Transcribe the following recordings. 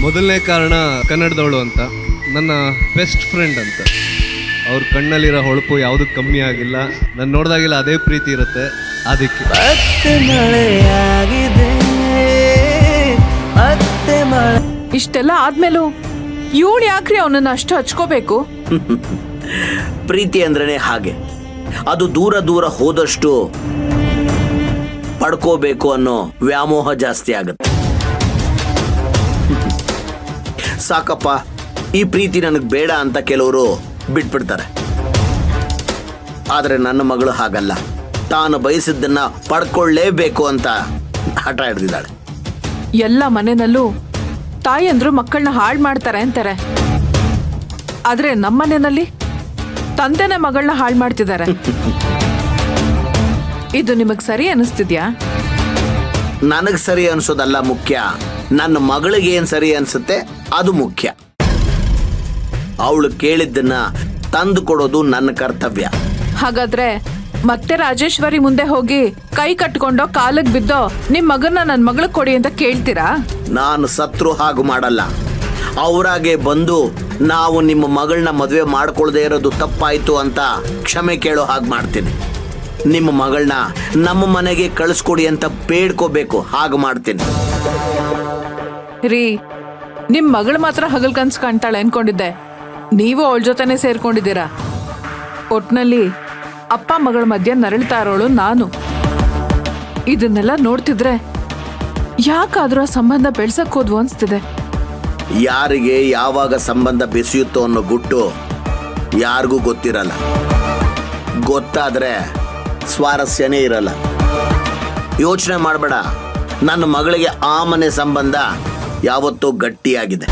ಮೊದಲನೇ ಕಾರಣ ಕನ್ನಡದವಳು ಅಂತ, ನನ್ನ ಬೆಸ್ಟ್ ಫ್ರೆಂಡ್ ಅಂತ. ಅವ್ರ ಕಣ್ಣಲ್ಲಿರೋ ಹೊಳಪು ಯಾವುದೂ ಕಮ್ಮಿ ಆಗಿಲ್ಲ. ನಾನು ನೋಡಿದಾಗೆಲ್ಲ ಅದೇ ಪ್ರೀತಿ ಇರುತ್ತೆ. ಅದಕ್ಕೆ ಇಷ್ಟೆಲ್ಲ ಆದ್ಮೇಲೂ ಇವಳು ಯಾಕ್ರಿ ಅವನನ್ನ ಅಷ್ಟು ಹಚ್ಕೋಬೇಕು? ಪ್ರೀತಿ ಅಂದ್ರೇನೆ ಹಾಗೆ, ಅದು ದೂರ ದೂರ ಹೋದಷ್ಟು ಪಡ್ಕೋಬೇಕು ಅನ್ನೋ ವ್ಯಾಮೋಹ ಜಾಸ್ತಿ ಆಗುತ್ತೆ. ಸಾಕಪ್ಪ, ಈ ಪ್ರೀತಿ ನನಗೆ ಬೇಡ ಅಂತ ಕೆಲವರು ಬಿಟ್ಬಿಡ್ತಾರೆ. ಆದರೆ ನನ್ನ ಮಗಳು ಹಾಗಲ್ಲ, ತಾನು ಬಯಸಿದ್ದನ್ನ ಪಡ್ಕೊಳ್ಳೇಬೇಕು ಅಂತ ಹಠ ಹಿಡ್ದಿದ್ದಾಳೆ. ಎಲ್ಲ ಮನೆಯಲ್ಲೂ ತಾಯಿಯಂದ್ರು ಮಕ್ಕಳನ್ನ ಹಾಳು ಮಾಡ್ತಾರೆ ಅಂತಾರೆ, ಆದ್ರೆ ನಮ್ಮ ಮನೆಯಲ್ಲಿ ತಂದೆನೇ ಮಗಳನ್ನ ಹಾಳು ಮಾಡ್ತಿದ್ದಾರೆ. ಇದು ನಿಮಗ್ ಸರಿ ಅನಿಸ್ತಿದ್ಯಾ? ನನಗೆ ಸರಿ ಅನ್ಸೋದಲ್ಲ ಮುಖ್ಯ, ನನ್ನ ಮಗಳಿಗೆ ಏನ್ ಸರಿ ಅನ್ಸುತ್ತೆ ಅದು ಮುಖ್ಯ. ಅವಳು ಕೇಳಿದ್ದನ್ನ ತಂದು ಕೊಡೋದು ನನ್ನ ಕರ್ತವ್ಯ. ಹಾಗಾದ್ರೆ ಮತ್ತೆ ರಾಜೇಶ್ವರಿ ಮುಂದೆ ಹೋಗಿ ಕೈ ಕಟ್ಕೊಂಡೋ ಕಾಲಿಗೆ ಬಿದ್ದೋ ನಿಮ್ ಮಗನ್ನ ನನ್ ಮಗಳಿಗೆ ಕೊಡಿ ಅಂತ ಕೇಳ್ತೀರಾ? ನಾನು ಸತ್ರು ಹಾಗೂ ಮಾಡಲ್ಲ. ಅವರಾಗೆ ಬಂದು ನಾವು ನಿಮ್ಮ ಮಗಳನ್ನ ಮದುವೆ ಮಾಡ್ಕೊಳ್ದೇ ಇರೋದು ತಪ್ಪಾಯ್ತು ಅಂತ ಕ್ಷಮೆ ಕೇಳೋ ಹಾಗೆ ಮಾಡ್ತೀನಿ. ನಿಮ್ಮ ಮಗಳನ್ನ ನಮ್ಮ ಮನೆಗೆ ಕಳಿಸ್ಕೊಡಿ ಅಂತ ಬೇಡ್ಕೋಬೇಕು, ಹಾಗೆ ಮಾಡ್ತೀನಿ. ರೀ, ನಿಮ್ ಮಗಳು ಮಾತ್ರ ಹಗಲ್ ಕನ್ಸ್ ಕಾಣ್ತಾಳೆ ಅನ್ಕೊಂಡಿದ್ದೆ, ನೀವು ಅವಳ ಜೊತೆನೆ ಸೇರ್ಕೊಂಡಿದ್ದೀರಾ. ಒಟ್ನಲ್ಲಿ ಅಪ್ಪ ಮಗಳ ಮಧ್ಯೆ ನರಳ್ತಾ ಇರೋಳು ನಾನು. ಇದನ್ನೆಲ್ಲ ನೋಡ್ತಿದ್ರೆ ಯಾಕಾದ್ರೂ ಆ ಸಂಬಂಧ ಬೆಳ್ಸಕ್ ಹೋದ್ವು ಅನ್ಸ್ತಿದೆ. ಯಾರಿಗೆ ಯಾವಾಗ ಸಂಬಂಧ ಬೆಸೆಯುತ್ತೋ ಅನ್ನೋ ಗುಟ್ಟು ಯಾರಿಗೂ ಗೊತ್ತಿರಲ್ಲ. ಗೊತ್ತಾದ್ರೆ ಸ್ವಾರಸ್ಯನೇ ಇರಲ್ಲ. ಯೋಚನೆ ಮಾಡಬೇಡ, ನನ್ನ ಮಗಳಿಗೆ ಆ ಮನೆ ಸಂಬಂಧ ಯಾವತ್ತೂ ಗಟ್ಟಿಯಾಗಿದೆ.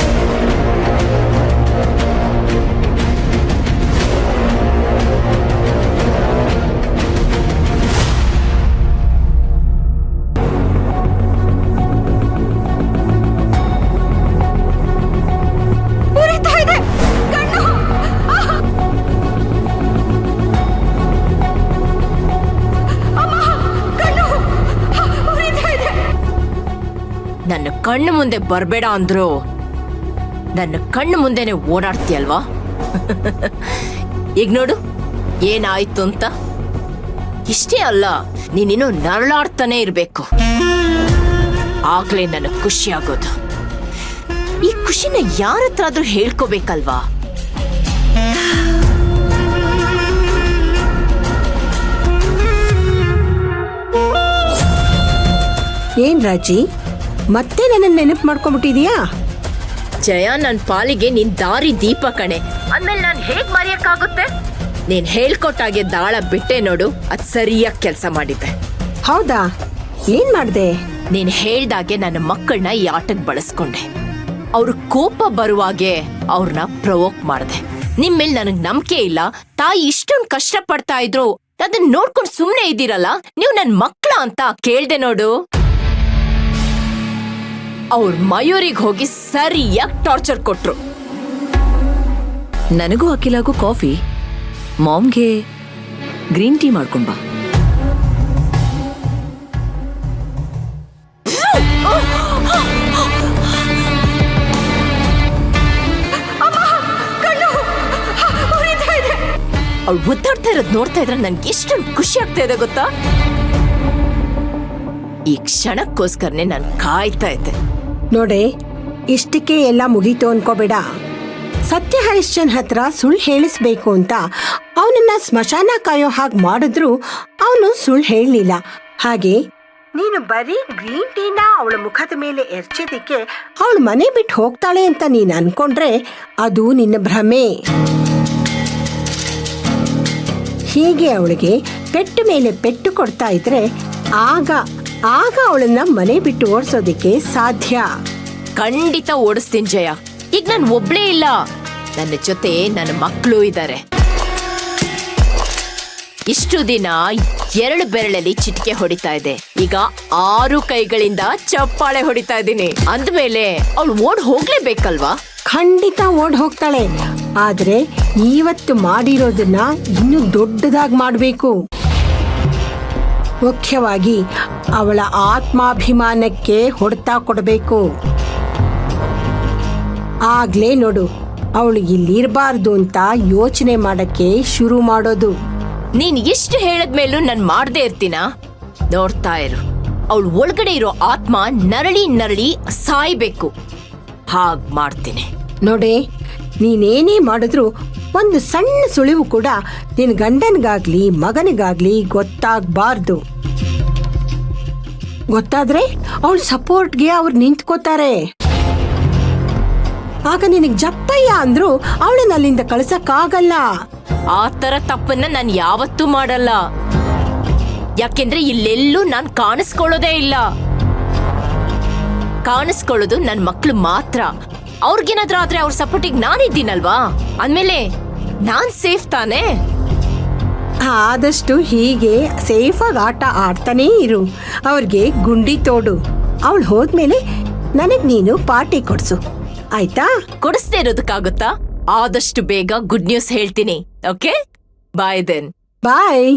ನನ್ನ ಕಣ್ಣು ಮುಂದೆ ಬರಬೇಡ ಅಂದ್ರು ನನ್ನ ಕಣ್ಣು ಮುಂದೆನೆ ಓಡಾಡ್ತೀಯಲ್ವಾ? ಈಗ ನೋಡು ಏನಾಯ್ತು ಅಂತ. ಇಷ್ಟೇ ಅಲ್ಲ, ನೀನಿನ್ನು ನರಳಾಡ್ತಾನೆ ಇರ್ಬೇಕು, ಆಗ್ಲೇ ನನಗೆ ಖುಷಿ ಆಗೋದು. ಈ ಖುಷಿನ ಯಾರ ಹತ್ರ ಆದ್ರೂ ಹೇಳ್ಕೋಬೇಕಲ್ವಾ? ಏನ್ ರಾಜಿ, ಮತ್ತೆ ನನ್ನ ನೆನಪು ಮಾಡ್ಕೊಂಡ್ಬಿಟ್ಟಿದೀಯಾ? ಜಯ, ನನ್ನ ಪಾಲಿಗೆ ನಿನ್ ದಾರಿ ದೀಪ ಕಣೆ. ಆಮೇಲೆ ನಾನು ಹೇಗ್ ಮರೆಯಕ್ಕಾಗುತ್ತೆ? ನೀನ್ ಹೇಳ್ಕೊಟ್ಟಾಗೆ ದಾಳ ಬಿಟ್ಟೆ ನೋಡು, ಅದ್ ಸರಿಯಾಗಿ ಕೆಲಸ ಮಾಡಿದ್ದೆ. ಹೌದಾ, ಏನ್ ಮಾಡ್ದೆ? ನೀನ್ ಹೇಳ್ದಾಗೆ ನನ್ನ ಮಕ್ಕಳನ್ನ ಈ ಆಟಕ್ಕೆ ಬಳಸ್ಕೊಂಡೆ. ಅವ್ರ ಕೋಪ ಬರುವಾಗೆ ಅವ್ರನ್ನ ಪ್ರವೋಕ್ ಮಾಡ್ದೆ. ನಿಮ್ಮೇಲೆ ನನಗ್ ನಂಬಿಕೆ ಇಲ್ಲ, ತಾಯಿ ಇಷ್ಟೊಂದು ಕಷ್ಟ ಪಡ್ತಾ ಇದ್ರು ಅದನ್ನ ನೋಡ್ಕೊಂಡು ಸುಮ್ನೆ ಇದ್ದೀರಲ್ಲ, ನೀವು ನನ್ ಮಕ್ಳ ಅಂತ ಕೇಳ್ದೆ ನೋಡು. ಅವ್ರ ಮಯೂರಿಗೆ ಹೋಗಿ ಸರಿಯಾಗಿ ಟಾರ್ಚರ್ ಕೊಟ್ರು. ನನಗೂ ಅಖಿಲಾಗೂ ಕಾಫಿ, ಮಾಮ್ಗೆ ಗ್ರೀನ್ ಟೀ ಮಾಡ್ಕೊಂಡ್ ಬಾ. ಅವ್ಳು ಒದ್ದಾಡ್ತಾ ಇರೋದ್ ನೋಡ್ತಾ ಇದ್ರೆ ನನ್ಗೆ ಎಷ್ಟೊಂದು ಖುಷಿ ಆಗ್ತಾ ಇದೆ ಗೊತ್ತಾ? ಈ ಕ್ಷಣಕ್ಕೋಸ್ಕರನೇ ನಾನು ಕಾಯ್ತಾ ಇದ್ದೆ. ನೋಡೆ, ಇಷ್ಟಕ್ಕೆ ಎಲ್ಲ ಮುಗೀತು ಅನ್ಕೋಬೇಡ. ಸತ್ಯ ಹರಿಶ್ಚಂದ್ರ ಹತ್ರ ಸುಳ್ಳು ಹೇಳಿಸ್ಬೇಕು ಅಂತ ಅವನನ್ನ ಸ್ಮಶಾನ ಕಾಯೋ ಹಾಗೆ ಮಾಡಿದ್ರು ಅವನು ಸುಳ್ಳು ಹೇಳಲಿಲ್ಲ. ಹಾಗೆ ನೀನು ಬರೀ ಗ್ರೀನ್ ಟೀನ ಅವಳ ಮುಖದ ಮೇಲೆ ಎರ್ಚಿದ್ದಕ್ಕೆ ಅವಳು ಮನೆ ಬಿಟ್ಟು ಹೋಗ್ತಾಳೆ ಅಂತ ನೀನು ಅನ್ಕೊಂಡ್ರೆ ಅದು ನಿನ್ನ ಭ್ರಮೆ. ಹೀಗೆ ಅವಳಿಗೆ ಪೆಟ್ಟು ಮೇಲೆ ಪೆಟ್ಟು ಕೊಡ್ತಾ ಇದ್ರೆ ಆಗ ಅವಳನ್ನ ಮನೆ ಬಿಟ್ಟು ಓಡಿಸೋದಿಕ್ಕೆ ಸಾಧ್ಯ. ಖಂಡಿತ ಓಡಿಸ್ತೀನಿ ಜಯ. ಈಗ ನಾನು ಒಬ್ಳೇ ಇಲ್ಲ, ನನ್ನ ಜೊತೆ ನನ್ನ ಮಕ್ಕಳು ಇದ್ದಾರೆ. ಇಷ್ಟು ದಿನ 2 ಬೆರಳಲ್ಲಿ ಚಿಟಿಕೆ ಹೊಡಿತಾ ಇದೆ, ಈಗ 6 ಕೈಗಳಿಂದ ಚಪ್ಪಾಳೆ ಹೊಡಿತಾ ಇದ್ದೀನಿ. ಅಂದ್ಮೇಲೆ ಅವಳು ಓಡ್ ಹೋಗ್ಲೇಬೇಕಲ್ವಾ? ಖಂಡಿತ ಓಡ್ ಹೋಗ್ತಾಳೆ, ಆದ್ರೆ ಇವತ್ತು ಮಾಡಿರೋದನ್ನ ಇನ್ನೂ ದೊಡ್ಡದಾಗಿ ಮಾಡಬೇಕು. ಮುಖ್ಯವಾಗಿ ಅವಳ ಆತ್ಮಾಭಿಮಾನಕ್ಕೆ ಹೊಡೆತ ಕೊಡಬೇಕು. ಆಗ್ಲೇ ನೋಡು ಅವಳು ಇಲ್ಲಿರಬಾರ್ದು ಅಂತ ಯೋಚನೆ ಮಾಡಕ್ಕೆ ಶುರು ಮಾಡೋದು. ನೀನ್ ಇಷ್ಟು ಹೇಳದ್ಮೇಲೂ ನಾನ್ ಮಾಡ್ದೇ ಇರ್ತೀನ? ನೋಡ್ತಾ ಇರು, ಅವಳು ಒಳಗಡೆ ಇರೋ ಆತ್ಮ ನರಳಿ ನರಳಿ ಸಾಯ್ಬೇಕು. ಹಾಗ್ ಮಾಡ್ತೀನಿ. ನೋಡೆ, ನೀನೇನೇ ಮಾಡಿದ್ರು ಒಂದು ಸಣ್ಣ ಸುಳಿವು ಕೂಡ ನಿನ್ ಗಂಡನಿಗಾಗ್ಲಿ ಮಗನಿಗಾಗ್ಲಿ ಗೊತ್ತಾಗ್ಬಾರ್ದು. ಗೊತ್ತಾದ್ರೆ ಅವಳ ಸಪೋರ್ಟ್ಗೆ ಅವ್ರು ನಿಂತ್ಕೋತಾರೆ. ಆಗ ನಿನಗ್ ಜಪ್ಪಯ್ಯ ಅಂದ್ರು ಅವಳನ್ನ ಅಲ್ಲಿಂದ ಕಳ್ಸಕ್ಕಾಗಲ್ಲ. ಆ ತರ ತಪ್ಪನ್ನ ನಾನ್ ಯಾವತ್ತೂ ಮಾಡಲ್ಲ. ಯಾಕೆಂದ್ರೆ ಇಲ್ಲೆಲ್ಲೂ ನಾನ್ ಕಾಣಿಸ್ಕೊಳ್ಳೋದೇ ಇಲ್ಲ. ಕಾಣಿಸ್ಕೊಳ್ಳೋದು ನನ್ ಮಕ್ಳು ಮಾತ್ರ. ಅವ್ರಿಗೇನಾದ್ರೂ ಆದ್ರೆ ಅವ್ರ ಸಪೋರ್ಟಿಗೆ ನಾನಿದ್ದೀನಲ್ವಾ, ಅಂದ್ಮೇಲೆ ನಾನ್ ಸೇಫ್ ತಾನೇ. ಆದಷ್ಟು ಹೀಗೆ ಸೇಫಾಗಿ ಆಟ ಆಡ್ತಾನೇ ಇರು. ಅವ್ರಿಗೆ ಗುಂಡಿ ತೋಡು. ಅವಳು ಹೋದ್ಮೇಲೆ ನನಗ್ ನೀನು ಪಾರ್ಟಿ ಕೊಡ್ಸು, ಆಯ್ತಾ? ಕೊಡಿಸ್ದೇ ಇರೋದಕ್ಕಾಗುತ್ತಾ? ಆದಷ್ಟು ಬೇಗ ಗುಡ್ ನ್ಯೂಸ್ ಹೇಳ್ತೀನಿ. ಓಕೆ, ಬಾಯ್ ದೆನ್. ಬಾಯ್.